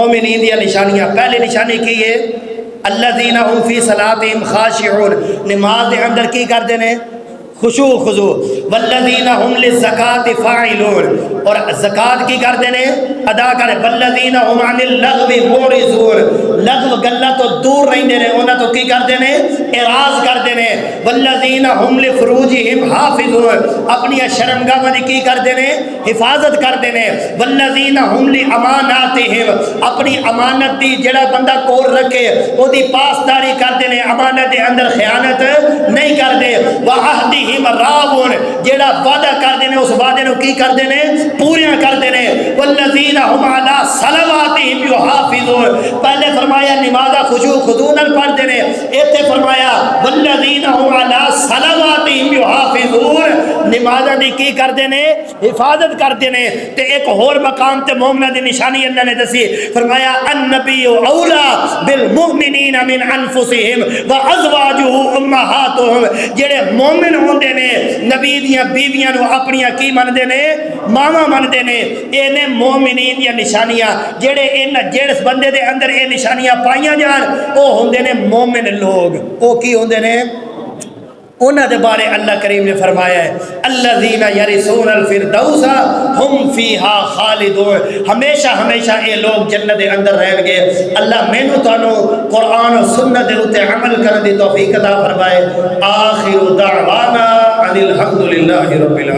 مومنین دی نشانیاں، پہلی نشانی کی ہے الذین هم فی صلاتہم خاشعون، نماز دے اندر کی کردے نے؟ خشوع خضوع. والذین هم للزکاۃ فاعلون، اور زکات کی کردے نے؟ ادا کرے. والذین هم عن اللغو معرضون، لغو گلا تو دور رہندے نے، انہاں تو کی کردے نے؟ اعراض کردے نے. والذین هم لفروجہم حافظون، اپنی شرمگاہاں دی کی کردے نے؟ حفاظت کردے نے. والذین هم لاماناتہم، اپنی امانت دی جڑا بندہ کول رکھے او دی پاسداری کردے نے، امانت دے اندر خیانت نہیں کردے. وعہدہم راعون، جڑا وعدہ کردے نے اس وعدے نو کی کردے نے؟ پوریا کردے نے. والذین هم علی صلواتہم یحافظون، پہلے فرمایا نمازہ خشوع خضوع نال پڑھتے نے، ایتھے فرمایا والذین هم علی صلواتہم یحافظون، نمازہ دی کی کردے نے؟ حفاظت کردے نے. تے ایک اور مقام تے مومنہ دی نشانی اللہ نے دسی، فرمایا النبی اولا بالمؤمنین من انفسہم وازواجہ امہاتہم، جڑے مومن ہوندے نے نبی دیاں بیویاں نو اپنیاں کی مندے نے؟ ماما مندے نے. اے نے مومنین دیاں نشانیاں، جڑس بندے دے اندر اے نشانیاں پائیاں جان او ہوندے نے مومن لوگ. او کی ہوندے نے؟ انہاں دے بارے اللہ کریم نے فرمایا ہے الذین یرثون الفردوس ہم فیہا خالدون، ہمیشہ ہمیشہ اے لوگ جنت دے اندر رہیں گے. اللہ مینوں تانوں قرآن و سنت دے اتے عمل کرنے دی توفیق عطا فرمائے. آخر دعوانا ان الحمدللہ رب العالمین.